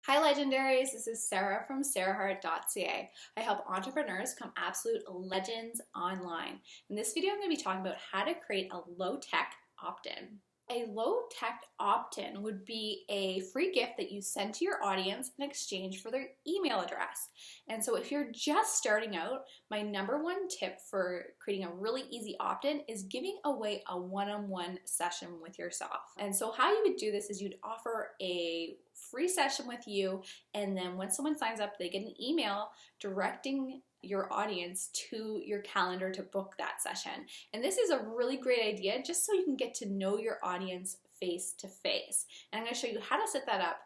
Hi Legendaries, this is Sarah from sarahheart.ca. I help entrepreneurs become absolute legends online. In this video, I'm going to be talking about how to create a low-tech opt-in. A low-tech opt-in would be a free gift that you send to your audience in exchange for their email address. And so if you're just starting out, my number one tip for creating a really easy opt-in is giving away a one-on-one session with yourself. And so how you would do this is you'd offer a free session with you, and then when someone signs up, they get an email directing your audience to your calendar to book that session. And this is a really great idea just so you can get to know your audience face to face. And I'm going to show you how to set that up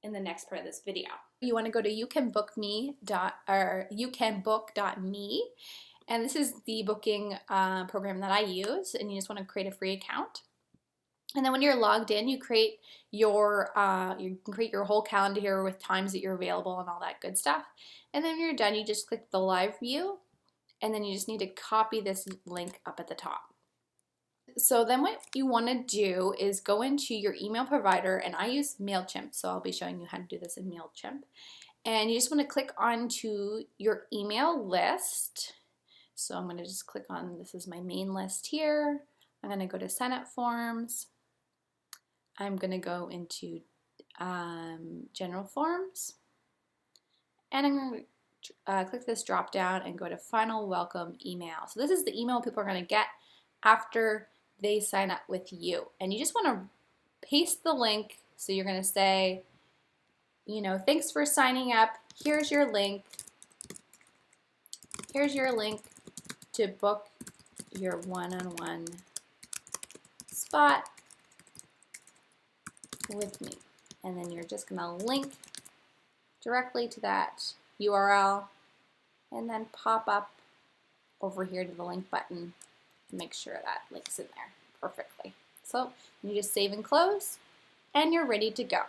in the next part of this video. You want to go to youcanbook.me, and this is the booking program that I use, and you just want to create a free account. And then when you're logged in, you create your you can create your whole calendar here with times that you're available and all that good stuff. And then when you're done, you just click the live view, and then you just need to copy this link up at the top. So then what you want to do is go into your email provider, and I use Mailchimp, so I'll be showing you how to do this in Mailchimp. And you just want to click onto your email list. So I'm going to just click on, this is my main list here. I'm going to go to sign up forms. I'm going to go into general forms, and I'm going to click this drop down and go to final welcome email. So this is the email people are going to get after they sign up with you, and you just want to paste the link. So you're going to say, you know, thanks for signing up. Here's your link. Here's your link to book your one-on-one spot with me. And then you're just going to link directly to that URL and then pop up over here to the link button and make sure that link's in there perfectly. So you just save and close, and you're ready to go.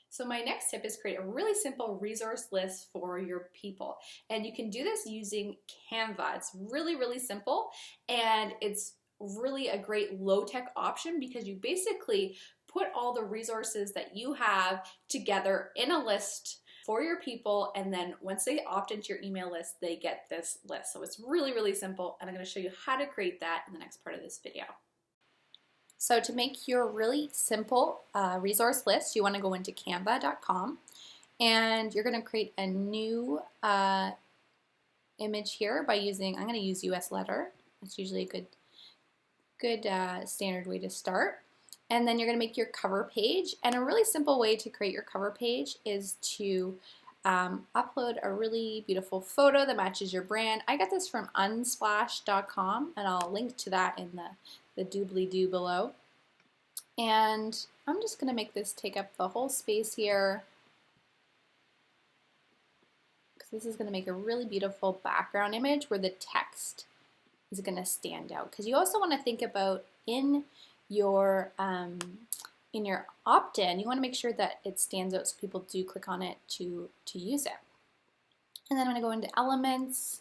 So my next tip is create a really simple resource list for your people. And you can do this using Canva. It's really, really simple, and it's really a great low-tech option because you basically put all the resources that you have together in a list for your people, and then once they opt into your email list, they get this list. So it's really, really simple, and I'm going to show you how to create that in the next part of this video. So to make your really simple resource list, you want to go into canva.com, and you're going to create a new image here by using, I'm going to use US letter. It's usually a good standard way to start. And then you're going to make your cover page, and a really simple way to create your cover page is to upload a really beautiful photo that matches your brand. I got this from unsplash.com, and I'll link to that in the doobly-doo below. And I'm just going to make this take up the whole space here, because this is going to make a really beautiful background image where the text is going to stand out. Because you also want to think about in your opt-in, you want to make sure that it stands out so people do click on it to use it. And then I'm going to go into elements,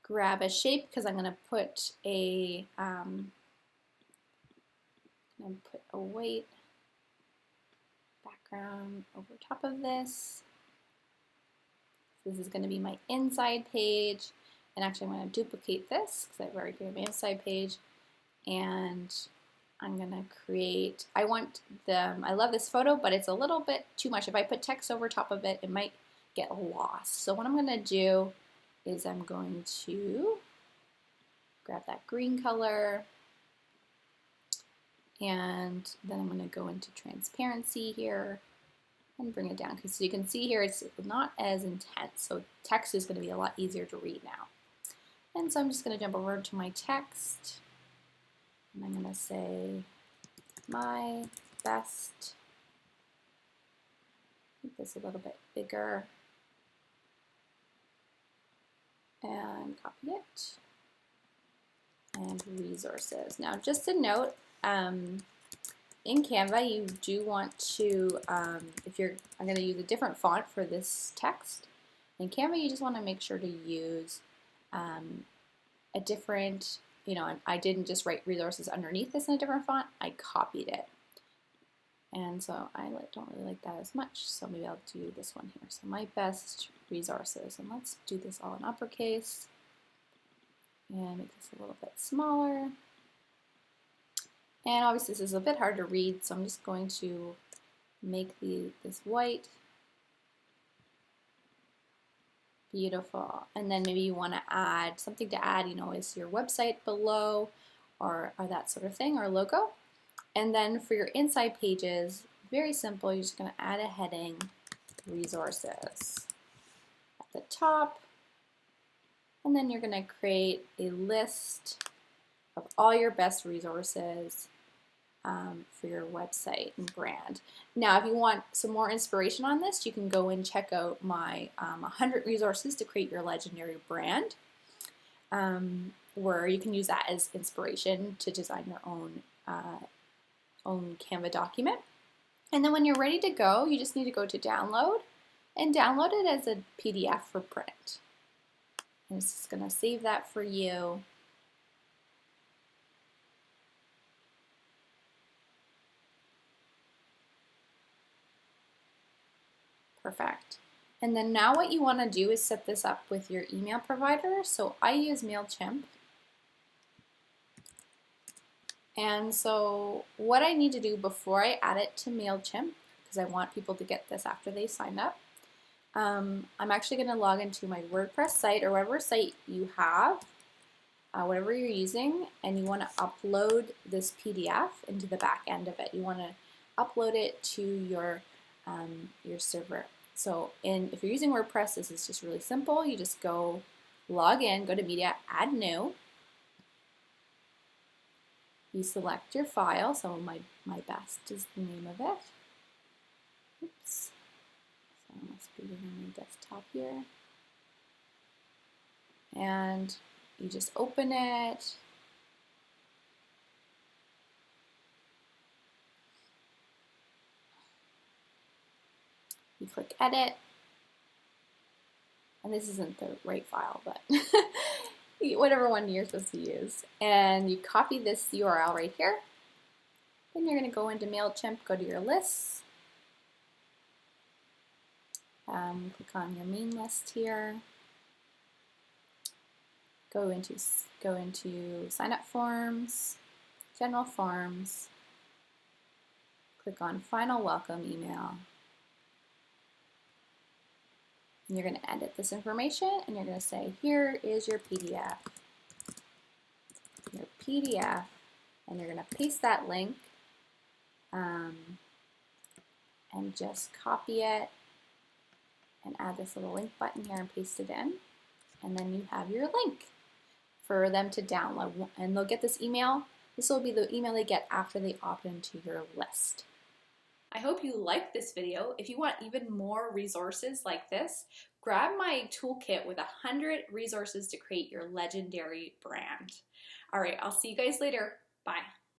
grab a shape, because I'm going to put a white background over top of this. This is going to be my inside page, and actually I'm going to duplicate this because I've already created my inside page, and I'm going to create, I love this photo, but it's a little bit too much. If I put text over top of it, it might get lost. So what I'm going to do is I'm going to grab that green color, and then I'm going to go into transparency here and bring it down, because you can see here it's not as intense, so text is going to be a lot easier to read now. And so I'm just going to jump over to my text, and I'm going to say my best, make this a little bit bigger, and copy it, and resources. Now just a note, in Canva you do want to, I'm going to use a different font for this text. In Canva you just want to make sure to use a different, you know, I didn't just write resources underneath this in a different font, I copied it. And so I don't really like that as much, so maybe I'll do this one here. So my best resources, and let's do this all in uppercase and make this a little bit smaller. And obviously this is a bit hard to read, so I'm just going to make this white. Beautiful. And then maybe you want to add something to add, is your website below or that sort of thing, or logo. And then for your inside pages, very simple, you're just going to add a heading, resources at the top. And then you're going to create a list of all your best resources for your website and brand. Now, if you want some more inspiration on this, you can go and check out my 100 resources to create your legendary brand, where you can use that as inspiration to design your own Canva document. And then when you're ready to go, you just need to go to download and download it as a PDF for print. And it's just going to save that for you. Perfect. And then now what you want to do is set this up with your email provider. So I use Mailchimp. And so what I need to do before I add it to Mailchimp, because I want people to get this after they sign up, I'm actually going to log into my WordPress site or whatever site you have, whatever you're using, and you want to upload this PDF into the back end of it. You want to upload it to your server. So if you're using WordPress, this is just really simple. You just go log in, go to Media, add new. You select your file, so my best is the name of it. Oops. So it must be within my desktop here. And you just open it. You click edit. And this isn't the right file, but whatever one you're supposed to use. And you copy this URL right here. Then you're going to go into Mailchimp, go to your lists. Click on your main list here. Go into sign up forms, general forms. Click on final welcome email. And you're going to edit this information and you're going to say, here is your PDF. Your PDF. And you're going to paste that link and just copy it and add this little link button here and paste it in. And then you have your link for them to download. And they'll get this email. This will be the email they get after they opt into your list. I hope you liked this video. If you want even more resources like this, grab my toolkit with 100 resources to create your legendary brand. All right, I'll see you guys later. Bye.